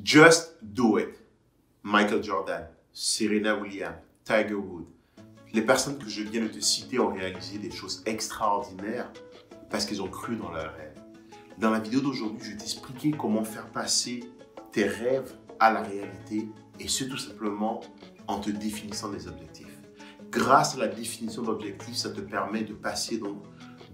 Just do it. Michael Jordan, Serena Williams, Tiger Woods. Les personnes que je viens de te citer ont réalisé des choses extraordinaires parce qu'ils ont cru dans leurs rêves. Dans la vidéo d'aujourd'hui, je vais t'expliquer comment faire passer tes rêves à la réalité et ce tout simplement en te définissant des objectifs. Grâce à la définition d'objectifs, ça te permet de passer donc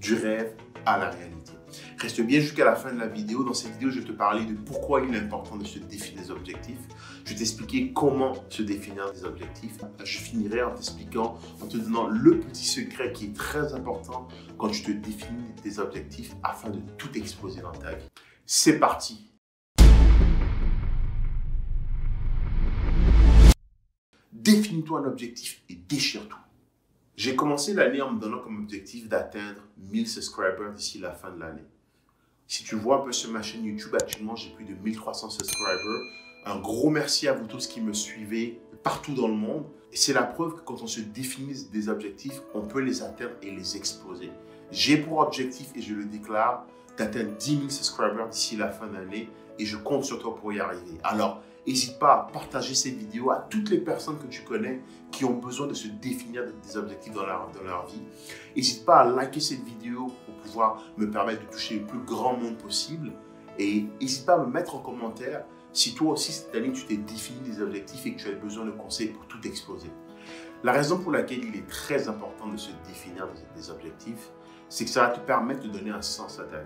du rêve à la réalité. Reste bien jusqu'à la fin de la vidéo. Dans cette vidéo, je vais te parler de pourquoi il est important de se définir des objectifs. Je vais t'expliquer comment se définir des objectifs. Je finirai en t'expliquant, en te donnant le petit secret qui est très important quand tu te définis des objectifs afin de tout exploser dans ta vie. C'est parti! Définis-toi un objectif et déchire tout. J'ai commencé l'année en me donnant comme objectif d'atteindre 1000 subscribers d'ici la fin de l'année. Si tu vois un peu sur ma chaîne YouTube, actuellement, j'ai plus de 1300 subscribers. Un gros merci à vous tous qui me suivez partout dans le monde. Et c'est la preuve que quand on se définit des objectifs, on peut les atteindre et les exploser. J'ai pour objectif, et je le déclare, d'atteindre 10 000 subscribers d'ici la fin de l'année et je compte sur toi pour y arriver. Alors, n'hésite pas à partager cette vidéo à toutes les personnes que tu connais qui ont besoin de se définir des objectifs dans leur vie. N'hésite pas à liker cette vidéo pour pouvoir me permettre de toucher le plus grand monde possible. Et n'hésite pas à me mettre en commentaire si toi aussi cette année tu t'es défini des objectifs et que tu as besoin de conseils pour tout exploser. La raison pour laquelle il est très important de se définir des objectifs, c'est que ça va te permettre de donner un sens à ta vie.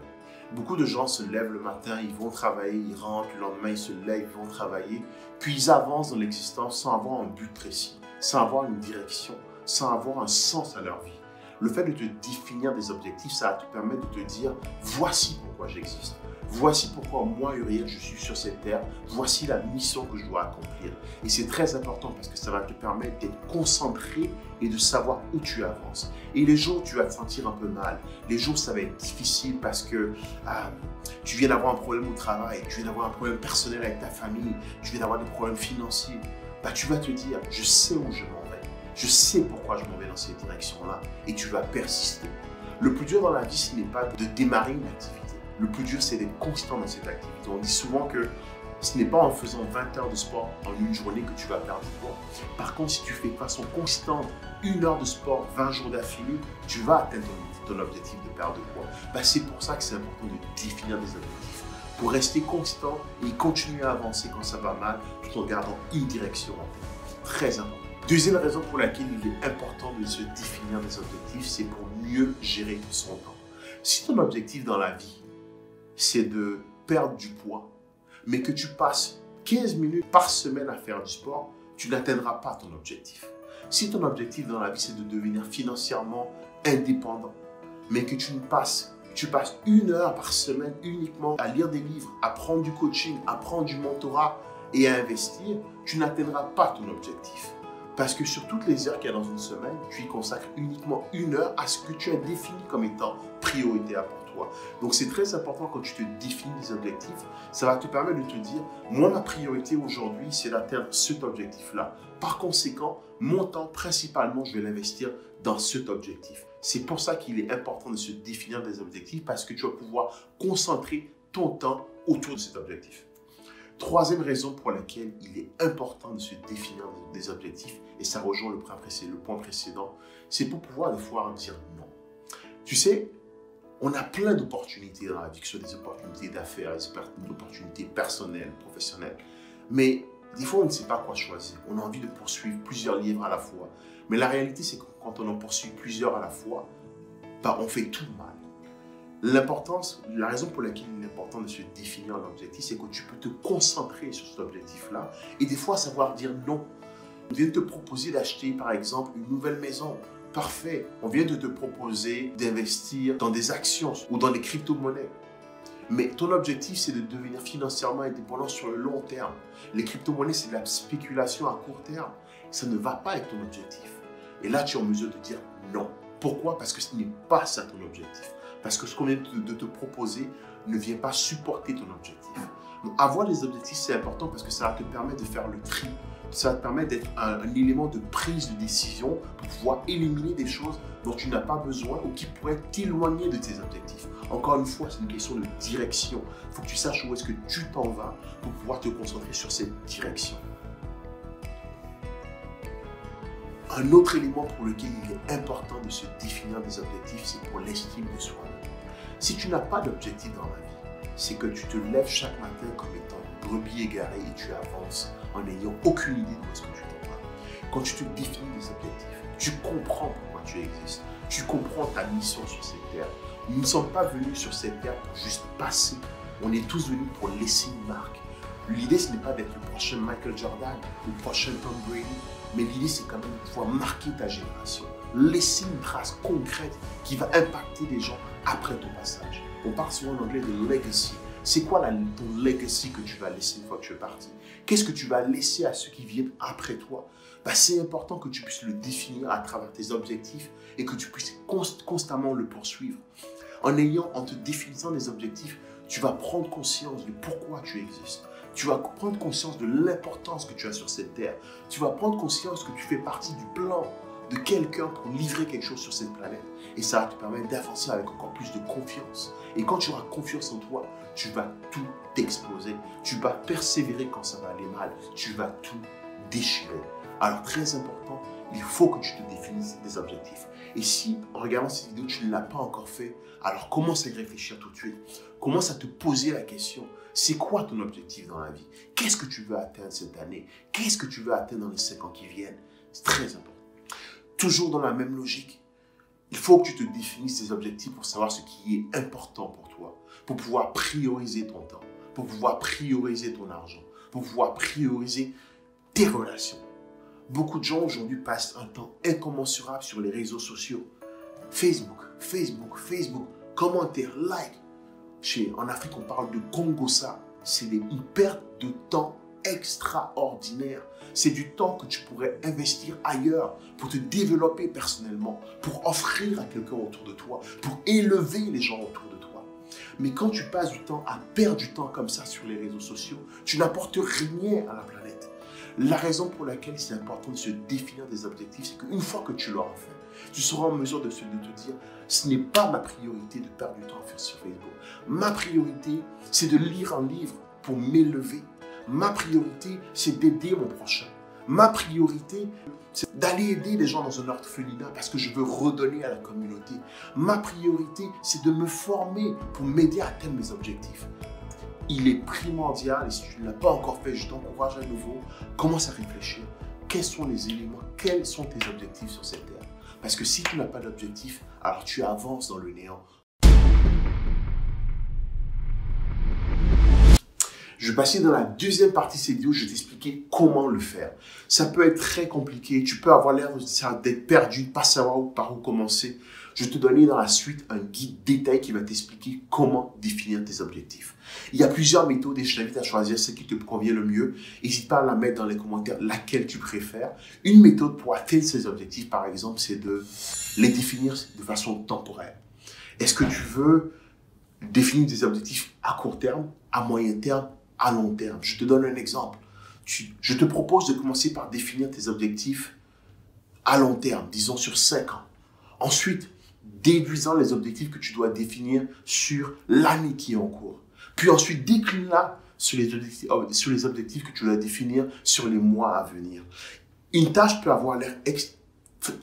Beaucoup de gens se lèvent le matin, ils vont travailler, ils rentrent, le lendemain ils se lèvent, ils vont travailler, puis ils avancent dans l'existence sans avoir un but précis, sans avoir une direction, sans avoir un sens à leur vie. Le fait de te définir des objectifs, ça va te permettre de te dire « Voici pourquoi j'existe. Voici pourquoi moi, Uriel, je suis sur cette terre. Voici la mission que je dois accomplir. » Et c'est très important parce que ça va te permettre d'être concentré et de savoir où tu avances. Et les jours où tu vas te sentir un peu mal, les jours où ça va être difficile parce que tu viens d'avoir un problème au travail, tu viens d'avoir un problème personnel avec ta famille, tu viens d'avoir des problèmes financiers, tu vas te dire « Je sais où je m'en vais. Je sais pourquoi je m'en vais dans cette direction-là. » Et tu vas persister. Le plus dur dans la vie, ce n'est pas de démarrer une activité. Le plus dur, c'est d'être constant dans cette activité. On dit souvent que ce n'est pas en faisant 20 heures de sport en une journée que tu vas perdre du poids. Par contre, si tu fais de façon constante 1 heure de sport 20 jours d'affilée, tu vas atteindre ton objectif de perte de poids. C'est pour ça que c'est important de définir des objectifs. Pour rester constant et continuer à avancer quand ça va mal, tout en gardant une direction en tête. Très important. Deuxième raison pour laquelle il est important de se définir des objectifs, c'est pour mieux gérer son temps. Si ton objectif dans la vie, c'est de perdre du poids, mais que tu passes 15 minutes par semaine à faire du sport, tu n'atteindras pas ton objectif. Si ton objectif dans la vie, c'est de devenir financièrement indépendant, mais que tu passes 1 heure par semaine uniquement à lire des livres, à prendre du coaching, à prendre du mentorat et à investir, tu n'atteindras pas ton objectif. Parce que sur toutes les heures qu'il y a dans une semaine, tu y consacres uniquement 1 heure à ce que tu as défini comme étant prioritaire pour toi. Donc c'est très important quand tu te définis des objectifs, ça va te permettre de te dire, moi ma priorité aujourd'hui c'est d'atteindre cet objectif-là. Par conséquent, mon temps principalement je vais l'investir dans cet objectif. C'est pour ça qu'il est important de se définir des objectifs parce que tu vas pouvoir concentrer ton temps autour de cet objectif. Troisième raison pour laquelle il est important de se définir des objectifs, et ça rejoint le point précédent, c'est pour pouvoir des fois dire non. Tu sais, on a plein d'opportunités dans la vie, que ce soit des opportunités d'affaires, des opportunités personnelles, professionnelles. Mais des fois, on ne sait pas quoi choisir. On a envie de poursuivre plusieurs livres à la fois. Mais la réalité, c'est que quand on en poursuit plusieurs à la fois, on fait tout mal. La raison pour laquelle il est important de se définir un objectif, c'est que tu peux te concentrer sur cet objectif-là et des fois savoir dire non. On vient de te proposer d'acheter par exemple une nouvelle maison. Parfait. On vient de te proposer d'investir dans des actions ou dans des crypto-monnaies. Mais ton objectif, c'est de devenir financièrement indépendant sur le long terme. Les crypto-monnaies, c'est de la spéculation à court terme. Ça ne va pas avec ton objectif. Et là, tu es en mesure de dire non. Pourquoi? Parce que ce n'est pas ça ton objectif. Parce que ce qu'on vient de te proposer ne vient pas supporter ton objectif. Donc, avoir des objectifs, c'est important parce que ça va te permettre de faire le tri Ça va te permettre d'être un élément de prise de décision pour pouvoir éliminer des choses dont tu n'as pas besoin ou qui pourraient t'éloigner de tes objectifs. Encore une fois, c'est une question de direction. Il faut que tu saches où est-ce que tu t'en vas pour pouvoir te concentrer sur cette direction. Un autre élément pour lequel il est important de se définir des objectifs, c'est pour l'estime de soi-même. Si tu n'as pas d'objectif dans la vie, c'est que tu te lèves chaque matin comme étant une brebis égarée et tu avances en n'ayant aucune idée d'où est-ce que tu t'en vas. Quand tu te définis des objectifs, tu comprends pourquoi tu existes, tu comprends ta mission sur cette terre. Nous ne sommes pas venus sur cette terre pour juste passer, on est tous venus pour laisser une marque. L'idée, ce n'est pas d'être le prochain Michael Jordan ou le prochain Tom Brady, mais l'idée, c'est quand même de pouvoir marquer ta génération, laisser une trace concrète qui va impacter les gens après ton passage. On parle souvent en anglais de legacy. C'est quoi ton legacy que tu vas laisser une fois que tu es parti? Qu'est-ce que tu vas laisser à ceux qui viennent après toi? C'est important que tu puisses le définir à travers tes objectifs et que tu puisses constamment le poursuivre. En te définissant des objectifs, tu vas prendre conscience de pourquoi tu existes. Tu vas prendre conscience de l'importance que tu as sur cette terre. Tu vas prendre conscience que tu fais partie du plan de quelqu'un pour livrer quelque chose sur cette planète. Et ça va te permettre d'avancer avec encore plus de confiance. Et quand tu auras confiance en toi, tu vas tout exploser. Tu vas persévérer quand ça va aller mal. Tu vas tout déchirer. Alors, très important, il faut que tu te définisses des objectifs. Et si, en regardant cette vidéo, tu ne l'as pas encore fait, alors commence à y réfléchir tout de suite. Commence à te poser la question. C'est quoi ton objectif dans la vie? Qu'est-ce que tu veux atteindre cette année? Qu'est-ce que tu veux atteindre dans les 5 ans qui viennent? C'est très important. Toujours dans la même logique, il faut que tu te définisses tes objectifs pour savoir ce qui est important pour toi, pour pouvoir prioriser ton temps, pour pouvoir prioriser ton argent, pour pouvoir prioriser tes relations. Beaucoup de gens aujourd'hui passent un temps incommensurable sur les réseaux sociaux. Facebook, commentaires, likes. En Afrique, on parle de Congossa. C'est une perte de temps extraordinaire. C'est du temps que tu pourrais investir ailleurs pour te développer personnellement, pour offrir à quelqu'un autour de toi, pour élever les gens autour de toi. Mais quand tu passes du temps à perdre du temps comme ça sur les réseaux sociaux, tu n'apportes rien à la planète. La raison pour laquelle c'est important de se définir des objectifs, c'est qu'une fois que tu l'auras fait, tu seras en mesure de te dire, ce n'est pas ma priorité de perdre du temps à faire sur Facebook. Ma priorité, c'est de lire un livre pour m'élever. Ma priorité, c'est d'aider mon prochain. Ma priorité, c'est d'aller aider les gens dans un orphelinat parce que je veux redonner à la communauté. Ma priorité, c'est de me former pour m'aider à atteindre mes objectifs. Il est primordial, et si tu ne l'as pas encore fait, je t'encourage à nouveau, commence à réfléchir. Quels sont les éléments, quels sont tes objectifs sur cette terre? Parce que si tu n'as pas d'objectif, alors tu avances dans le néant. Je vais passer dans la deuxième partie de cette vidéo, je vais t'expliquer comment le faire. Ça peut être très compliqué, tu peux avoir l'air d'être perdu, de ne pas savoir par où commencer. Je vais te donner dans la suite un guide détaillé qui va t'expliquer comment définir tes objectifs. Il y a plusieurs méthodes et je t'invite à choisir celle qui te convient le mieux. N'hésite pas à la mettre dans les commentaires laquelle tu préfères. Une méthode pour atteindre ces objectifs, par exemple, c'est de les définir de façon temporaire. Est-ce que tu veux définir des objectifs à court terme, à moyen terme, à long terme? Je te donne un exemple. Je te propose de commencer par définir tes objectifs à long terme, disons sur 5 ans. Ensuite, déduisant les objectifs que tu dois définir sur l'année qui est en cours. Puis ensuite, décline-la sur les objectifs que tu dois définir sur les mois à venir. Une tâche peut avoir l'air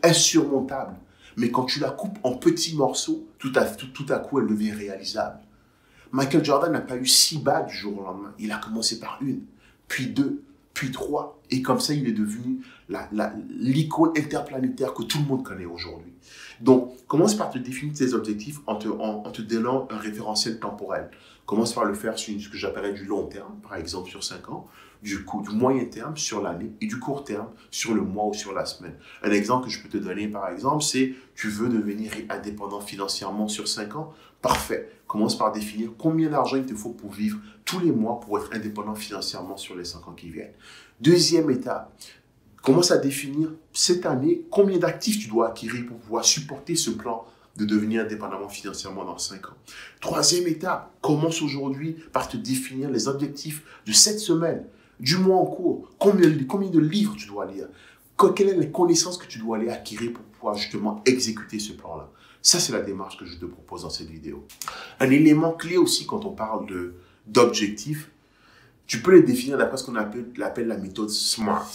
insurmontable, mais quand tu la coupes en petits morceaux, tout à coup, elle devient réalisable. Michael Jordan n'a pas eu 6 bagues du jour au lendemain. Il a commencé par 1, puis 2, puis 3. Et comme ça, il est devenu l'icône interplanétaire que tout le monde connaît aujourd'hui. Donc, commence par te définir tes objectifs en te donnant un référentiel temporel. Commence par le faire sur ce que j'appellerais du long terme, par exemple sur 5 ans, du moyen terme sur l'année et du court terme sur le mois ou sur la semaine. Un exemple que je peux te donner, par exemple, c'est tu veux devenir indépendant financièrement sur 5 ans. Parfait. Commence par définir combien d'argent il te faut pour vivre tous les mois pour être indépendant financièrement sur les 5 ans qui viennent. Deuxième étape, commence à définir cette année combien d'actifs tu dois acquérir pour pouvoir supporter ce plan de devenir indépendamment financièrement dans 5 ans. Troisième étape, commence aujourd'hui par te définir les objectifs de cette semaine. du mois en cours, combien de livres tu dois lire, quelles sont les connaissances que tu dois aller acquérir pour pouvoir justement exécuter ce plan-là. Ça, c'est la démarche que je te propose dans cette vidéo. Un élément clé aussi quand on parle d'objectifs, tu peux les définir d'après ce qu'on appelle la méthode SMART.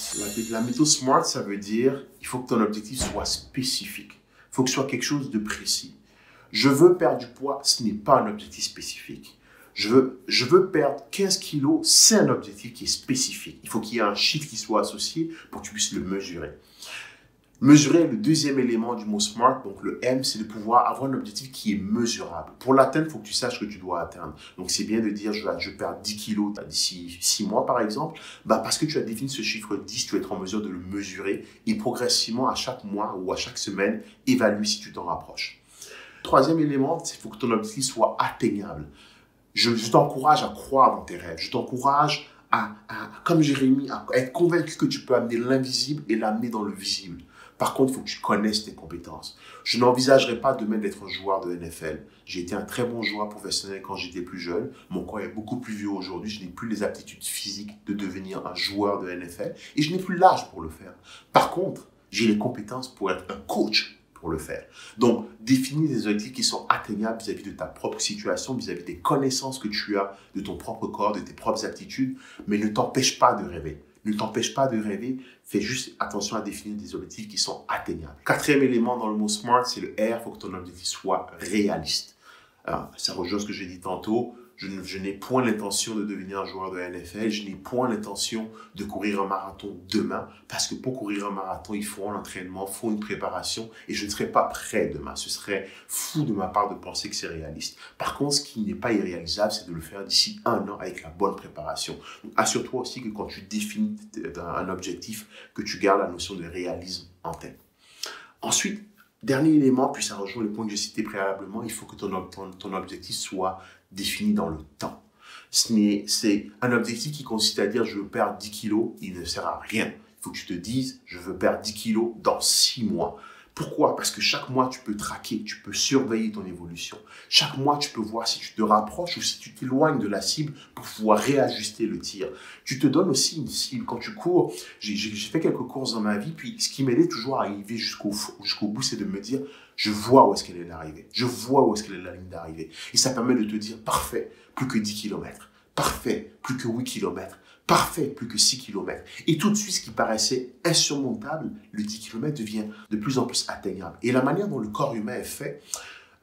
La méthode SMART, ça veut dire il faut que ton objectif soit spécifique. Il faut que ce soit quelque chose de précis. Je veux perdre du poids, ce n'est pas un objectif spécifique. Je veux perdre 15 kilos, c'est un objectif qui est spécifique. Il faut qu'il y ait un chiffre qui soit associé pour que tu puisses le mesurer. Mesurer, le deuxième élément du mot SMART, donc le M, c'est de pouvoir avoir un objectif qui est mesurable. Pour l'atteindre, il faut que tu saches ce que tu dois atteindre. Donc, c'est bien de dire, je perds 10 kilos d'ici 6 mois, par exemple. Parce que tu as défini ce chiffre 10, tu vas être en mesure de le mesurer et progressivement, à chaque mois ou à chaque semaine, évaluer si tu t'en rapproches. Troisième élément, c'est qu'il faut que ton objectif soit atteignable. Je t'encourage à croire dans tes rêves. Je t'encourage comme Jérémie, à être convaincu que tu peux amener l'invisible et l'amener dans le visible. Par contre, il faut que tu connaisses tes compétences. Je n'envisagerais pas demain d'être un joueur de NFL. J'ai été un très bon joueur professionnel quand j'étais plus jeune. Mon corps est beaucoup plus vieux aujourd'hui. Je n'ai plus les aptitudes physiques de devenir un joueur de NFL et je n'ai plus l'âge pour le faire. Par contre, j'ai les compétences pour être un coach pour le faire. Donc, définis des objectifs qui sont atteignables vis-à-vis de ta propre situation, vis-à-vis des connaissances que tu as de ton propre corps, de tes propres aptitudes, mais ne t'empêche pas de rêver. Ne t'empêche pas de rêver, fais juste attention à définir des objectifs qui sont atteignables. Quatrième élément dans le mot SMART, c'est le R, il faut que ton objectif soit réaliste. Alors, ça rejoint ce que j'ai dit tantôt, je n'ai point l'intention de devenir un joueur de NFL, je n'ai point l'intention de courir un marathon demain, parce que pour courir un marathon, il faut un entraînement, il faut une préparation, et je ne serai pas prêt demain. Ce serait fou de ma part de penser que c'est réaliste. Par contre, ce qui n'est pas irréalisable, c'est de le faire d'ici 1 an avec la bonne préparation. Assure-toi aussi que quand tu définis un objectif, que tu gardes la notion de réalisme en tête. Ensuite, dernier élément, puis ça rejoint le point que j'ai cité préalablement, il faut que ton objectif soit défini dans le temps. C'est un objectif qui consiste à dire je veux perdre 10 kilos, il ne sert à rien. Il faut que tu te dises je veux perdre 10 kilos dans 6 mois. Pourquoi? Parce que chaque mois, tu peux traquer, tu peux surveiller ton évolution. Chaque mois, tu peux voir si tu te rapproches ou si tu t'éloignes de la cible pour pouvoir réajuster le tir. Tu te donnes aussi une cible. Quand tu cours, j'ai fait quelques courses dans ma vie, puis ce qui m'aidait toujours à arriver jusqu'au bout, c'est de me dire, je vois où est-ce qu'elle est l'arrivée. Je vois où est-ce qu'elle est la ligne d'arrivée. Et ça permet de te dire, parfait, plus que 10 km. Parfait, plus que 8 km. Parfait, plus que 6 km. Et tout de suite, ce qui paraissait insurmontable, le 10 km devient de plus en plus atteignable. Et la manière dont le corps humain est fait,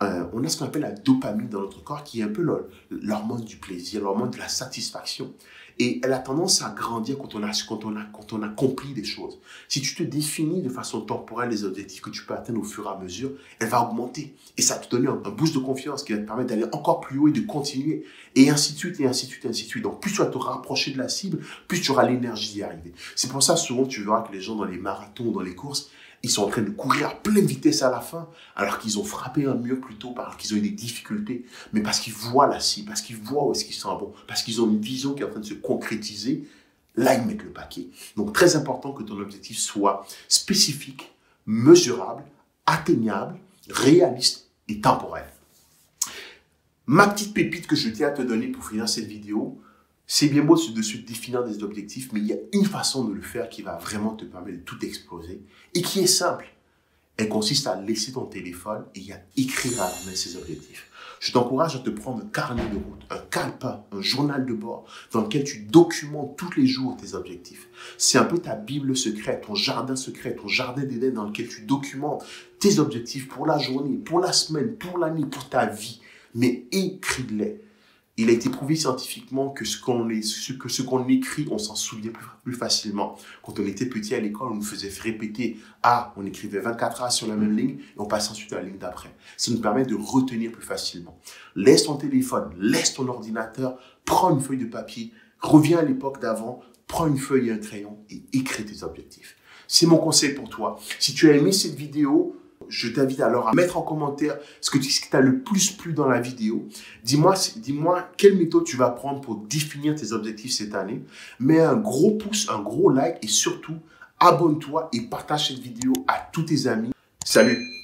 on a ce qu'on appelle la dopamine dans notre corps, qui est un peu l'hormone du plaisir, l'hormone de la satisfaction. Et elle a tendance à grandir quand on accomplit des choses. Si tu te définis de façon temporelle les objectifs que tu peux atteindre au fur et à mesure, elle va augmenter. Et ça va te donner un boost de confiance qui va te permettre d'aller encore plus haut et de continuer. Et ainsi de suite, et ainsi de suite, et ainsi de suite. Donc, plus tu vas te rapprocher de la cible, plus tu auras l'énergie d'y arriver. C'est pour ça, souvent, tu verras que les gens dans les marathons, dans les courses, ils sont en train de courir à pleine vitesse à la fin, alors qu'ils ont frappé un mur plus tôt, parce qu'ils ont eu des difficultés, mais parce qu'ils voient la cible, parce qu'ils voient où est-ce qu'ils sont bons, parce qu'ils ont une vision qui est en train de se concrétiser. Là, ils mettent le paquet. Donc, très important que ton objectif soit spécifique, mesurable, atteignable, réaliste et temporel. Ma petite pépite que je tiens à te donner pour finir cette vidéo, c'est bien beau de se définir des objectifs, mais il y a une façon de le faire qui va vraiment te permettre de tout exploser et qui est simple. Elle consiste à laisser ton téléphone et à écrire à la main ces objectifs. Je t'encourage à te prendre un carnet de route, un calepin, un journal de bord dans lequel tu documentes tous les jours tes objectifs. C'est un peu ta Bible secrète, ton jardin secret, ton jardin d'Éden dans lequel tu documentes tes objectifs pour la journée, pour la semaine, pour l'année, pour ta vie. Mais écris-les. Il a été prouvé scientifiquement que ce qu'on écrit, on s'en souvient plus facilement. Quand on était petit à l'école, on nous faisait répéter A, on écrivait 24 A sur la même ligne et on passe ensuite à la ligne d'après. Ça nous permet de retenir plus facilement. Laisse ton téléphone, laisse ton ordinateur, prends une feuille de papier, reviens à l'époque d'avant, prends une feuille et un crayon et écris tes objectifs. C'est mon conseil pour toi. Si tu as aimé cette vidéo, je t'invite alors à mettre en commentaire ce qui t'a le plus plu dans la vidéo. Dis-moi quelle méthode tu vas prendre pour définir tes objectifs cette année. Mets un gros pouce, un gros like et surtout, abonne-toi et partage cette vidéo à tous tes amis. Salut!